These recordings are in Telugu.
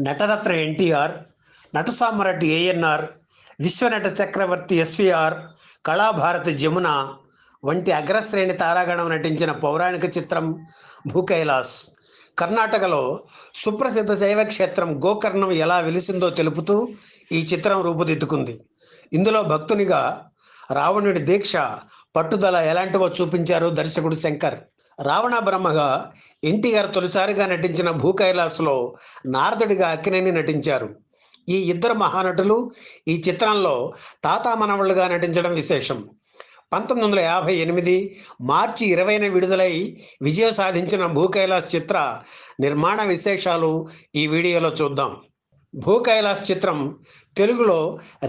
నటరత్న ఎన్టీఆర్, నటసామ్రాట్ ఏఎన్ఆర్, విశ్వనట చక్రవర్తి ఎస్వీఆర్, కళాభారతి జమున వంటి అగ్రశ్రేణి తారాగణం నటించిన పౌరాణిక చిత్రం భూకైలాస్. కర్ణాటకలో సుప్రసిద్ధ శైవ క్షేత్రం గోకర్ణం ఎలా వెలిసిందో తెలుపుతూ ఈ చిత్రం రూపుదిద్దుకుంది. ఇందులో భక్తునిగా రావణుడి దీక్ష, పట్టుదల ఎలాంటివో చూపించారు దర్శకుడు శంకర్. రావణ బ్రహ్మగా ఎన్టీఆర్ తొలిసారిగా నటించిన భూకైలాస్లో నారదుడిగా అక్కినేని నటించారు. ఈ ఇద్దరు మహానటులు ఈ చిత్రంలో తాతా మనవళ్లుగా నటించడం విశేషం. 1958 మార్చి 20న విడుదలై విజయం సాధించిన భూకైలాస్ చిత్ర నిర్మాణ విశేషాలు ఈ వీడియోలో చూద్దాం. భూకైలాస్ చిత్రం తెలుగులో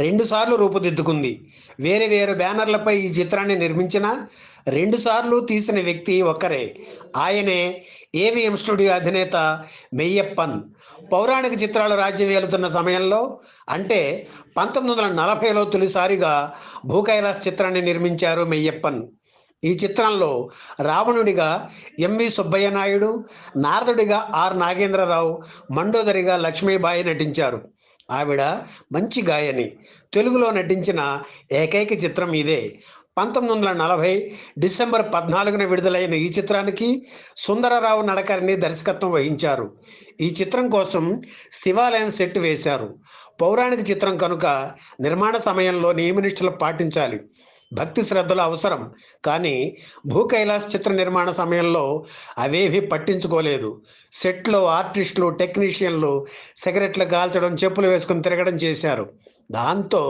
2 సార్లు రూపుదిద్దుకుంది. వేరు వేరు బ్యానర్లపై ఈ చిత్రాన్ని నిర్మించిన 2 సార్లు తీసిన వ్యక్తి ఒక్కరే. ఆయనే ఏవిఎం స్టూడియో అధినేత మెయ్యప్పన్. పౌరాణిక చిత్రాలు రాజ్యం ఏలుతున్న సమయంలో అంటే 1940లో తొలిసారిగా భూకైలాస్ చిత్రాన్ని నిర్మించారు మెయ్యప్పన్. ఈ చిత్రంలో రావణుడిగా ఎంవి సుబ్బయ్య నాయుడు, నారదుడిగా ఆర్ నాగేంద్రరావు, మండోదరిగా లక్ష్మీబాయి నటించారు. ఆవిడ మంచి గాయని. తెలుగులో నటించిన ఏకైక చిత్రం ఇదే. 1940 డిసెంబర్ 14న విడుదలైన ఈ చిత్రానికి సుందరరావు నడకర్ణి దర్శకత్వం వహించారు. ఈ చిత్రం కోసం శివాలయం సెట్ వేశారు. పౌరాణిక చిత్రం కనుక నిర్మాణ సమయంలో నియమనిష్టలు పాటించాలి, భక్తి శ్రద్ధలు అవసరం. కానీ భూకైలాస్ చిత్ర నిర్మాణ సమయంలో అవేవి పట్టించుకోలేదు. సెట్లో ఆర్టిస్టులు, టెక్నీషియన్లు సిగరెట్లు కాల్చడం, చెప్పులు వేసుకుని తిరగడం చేశారు. దాంతో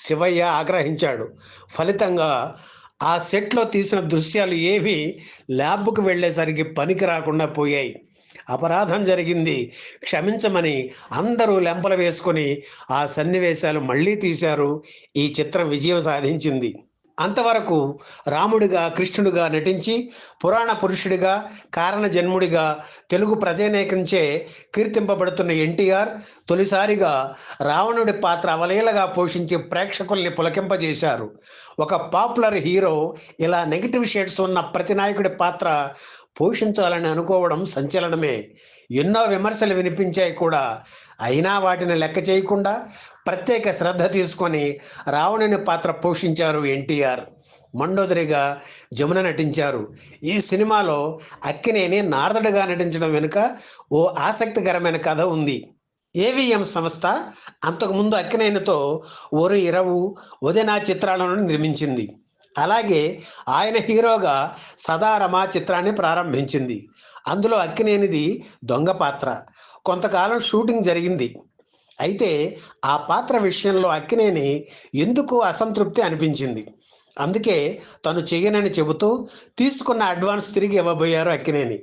శివయ్య ఆగ్రహించాడు. ఫలితంగా ఆ సెట్లో తీసిన దృశ్యాలు ఏవి ల్యాబ్కు వెళ్ళేసరికి పనికి రాకుండా పోయాయి. అపరాధం జరిగింది, క్షమించమని అందరూ లెంపలు వేసుకొని ఆ సన్నివేశాలు మళ్ళీ తీశారు. ఈ చిత్రం విజయం సాధించింది. అంతవరకు రాముడిగా, కృష్ణుడిగా నటించి పురాణ పురుషుడిగా, కారణ జన్ముడిగా తెలుగు ప్రజానేకంచే కీర్తింపబడుతున్న ఎన్టీఆర్ తొలిసారిగా రావణుడి పాత్ర అవలీలగా పోషించి ప్రేక్షకుల్ని పులకింపజేశారు. ఒక పాపులర్ హీరో ఇలా నెగిటివ్ షేడ్స్ ఉన్న ప్రతి నాయకుడి పాత్ర పోషించాలని అనుకోవడం సంచలనమే. ఎన్నో విమర్శలు వినిపించాయి కూడా. అయినా వాటిని లెక్క చేయకుండా ప్రత్యేక శ్రద్ధ తీసుకొని రావణుని పాత్ర పోషించారు ఎన్టీఆర్. మండోదరిగా జమున నటించారు. ఈ సినిమాలో అక్కినేని నారదుడిగా నటించడం వెనుక ఓ ఆసక్తికరమైన కథ ఉంది. ఏవిఎం సంస్థ అంతకుముందు అక్కినేనితో ఒరు ఇరవు, వదినా చిత్రాలను నిర్మించింది. అలాగే ఆయన హీరోగా సదారమ చిత్రాన్ని ప్రారంభించింది. అందులో అక్కినేనిది దొంగ పాత్ర. కొంతకాలం షూటింగ్ జరిగింది. అయితే ఆ పాత్ర విషయంలో అక్కినేని ఎందుకో అసంతృప్తి అనిపించింది. అందుకే తను చెయ్యనని చెబుతూ తీసుకున్న అడ్వాన్స్ తిరిగి ఇవ్వబోయారు అక్కినేని.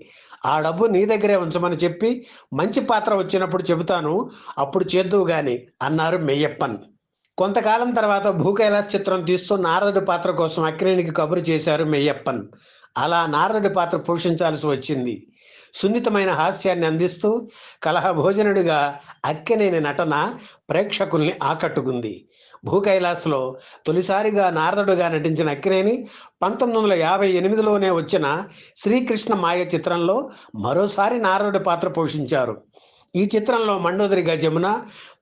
ఆ డబ్బు నీ దగ్గరే ఉంచమని చెప్పి మంచి పాత్ర వచ్చినప్పుడు చెబుతాను, అప్పుడు చేద్దువు గాని అన్నారు మెయ్యప్పన్. కొంతకాలం తర్వాత భూకైలాస్ చిత్రం తీస్తూ నారదుడి పాత్ర కోసం అక్కినేనికి కబురు చేశారు మెయ్యప్పన్. అలా నారదుడి పాత్ర పోషించాల్సి వచ్చింది. సున్నితమైన హాస్యాన్ని అందిస్తూ కలహభోజనుడిగా అక్కినేని నటన ప్రేక్షకుల్ని ఆకట్టుకుంది. భూకైలాస్లో తొలిసారిగా నారదుడిగా నటించిన అక్కినేని 1958లోనే వచ్చిన శ్రీకృష్ణ మాయ చిత్రంలో మరోసారి నారదుడి పాత్ర పోషించారు. ఈ చిత్రంలో మండోదరిగా జమున,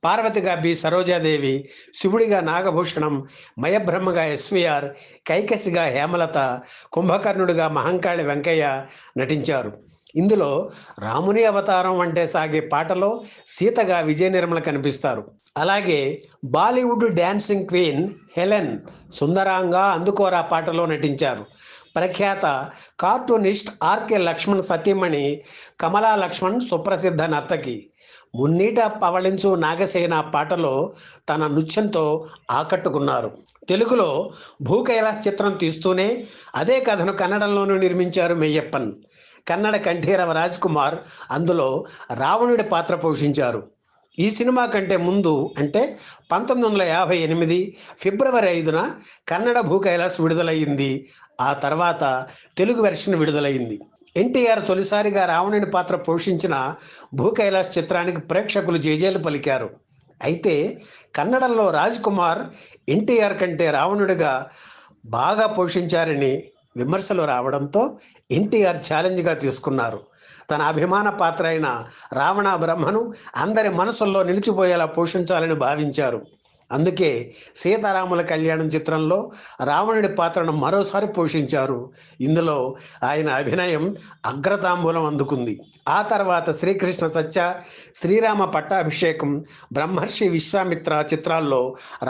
పార్వతిగా బి సరోజాదేవి, శివుడిగా నాగభూషణం, మయబ్రహ్మగా ఎస్వీఆర్, కైకసిగా హేమలత, కుంభకర్ణుడిగా మహంకాళి వెంకయ్య నటించారు. ఇందులో రాముని అవతారం అంటే సాగే పాటలో సీతగా విజయ నిర్మల కనిపిస్తారు. అలాగే బాలీవుడ్ డాన్సింగ్ క్వీన్ హెలెన్ సుందరాంగా అందుకోరా పాటలో నటించారు. ప్రఖ్యాత కార్టూనిస్ట్ ఆర్కే లక్ష్మణ్ సతీమణి కమలా లక్ష్మణ్ సుప్రసిద్ధ నర్తకి. మున్నీట పవళించు నాగసేన పాటలో తన నృత్యంతో ఆకట్టుకున్నారు. తెలుగులో భూకైలాస్ చిత్రం తీస్తూనే అదే కథను కన్నడంలోనూ నిర్మించారు మెయ్యప్పన్. కన్నడ కంఠీరవ రాజ్ కుమార్ అందులో రావణుడి పాత్ర పోషించారు. ఈ సినిమా కంటే ముందు అంటే 1958 ఫిబ్రవరి 5న కన్నడ భూకైలాస్ విడుదలయ్యింది. ఆ తర్వాత తెలుగు వెర్షన్ విడుదలైంది. ఎన్టీఆర్ తొలిసారిగా రావణుని పాత్ర పోషించిన భూకైలాస్ చిత్రానికి ప్రేక్షకులు జేజేలు పలికారు. అయితే కన్నడంలో రాజ్ కుమార్ ఎన్టీఆర్ కంటే రావణుడిగా బాగా పోషించారని విమర్శలు రావడంతో ఎన్టీఆర్ ఛాలెంజ్గా తీసుకున్నారు. తన అభిమాన పాత్ర అయిన రావణ బ్రహ్మను అందరి మనసుల్లో నిలిచిపోయేలా పోషించాలని భావించారు. అందుకే సీతారాముల కళ్యాణం చిత్రంలో రావణుడి పాత్రను మరోసారి పోషించారు. ఇందులో ఆయన అభినయం అగ్రతాంబూలం అందుకుంది. ఆ తర్వాత శ్రీకృష్ణ సత్య, శ్రీరామ పట్టాభిషేకం, బ్రహ్మర్షి విశ్వామిత్ర చిత్రాల్లో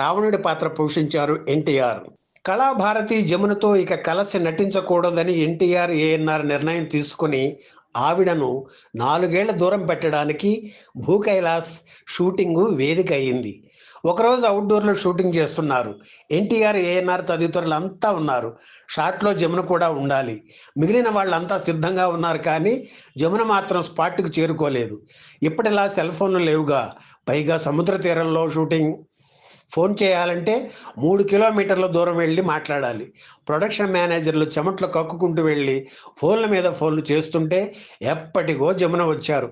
రావణుడి పాత్ర పోషించారు ఎన్టీఆర్. కళాభారతి జమునతో ఇక కలిసి నటించకూడదని ఎన్టీఆర్, ఏఎన్ఆర్ నిర్ణయం తీసుకుని ఆవిడను 4 ఏళ్ల దూరం పెట్టడానికి భూకైలాస్ షూటింగు వేదిక అయింది. ఒకరోజు అవుట్డోర్లో షూటింగ్ చేస్తున్నారు. ఎన్టీఆర్, ఏఎన్ఆర్ తదితరులంతా ఉన్నారు. షాట్లో జమున కూడా ఉండాలి. మిగిలిన వాళ్ళంతా సిద్ధంగా ఉన్నారు, కానీ జమున మాత్రం స్పాట్కి చేరుకోలేదు. ఇప్పటిలా సెల్ ఫోన్లు లేవుగా, పైగా సముద్ర తీరంలో షూటింగ్. ఫోన్ చేయాలంటే 3 కిలోమీటర్ల దూరం వెళ్ళి మాట్లాడాలి. ప్రొడక్షన్ మేనేజర్లు చెమట్లు కక్కుకుంటూ వెళ్ళి ఫోన్ల మీద ఫోన్లు చేస్తుంటే ఎప్పటికో జమున వచ్చారు.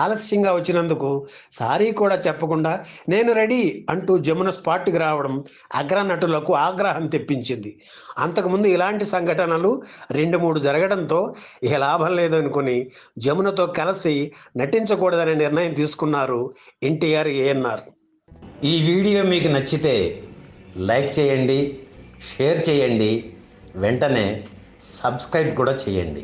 ఆలస్యంగా వచ్చినందుకు సారీ కూడా చెప్పకుండా నేను రెడీ అంటూ జమున స్పాట్కి రావడం అగ్రనటులకు ఆగ్రహం తెప్పించింది. అంతకుముందు ఇలాంటి సంఘటనలు 2-3 జరగడంతో ఇక లాభం లేదనుకుని జమునతో కలిసి నటించకూడదనే నిర్ణయం తీసుకున్నారు ఎన్టీఆర్, ఏఎన్ఆర్. ఈ వీడియో మీకు నచ్చితే లైక్ చేయండి, షేర్ చేయండి, వెంటనే సబ్స్క్రైబ్ కూడా చేయండి.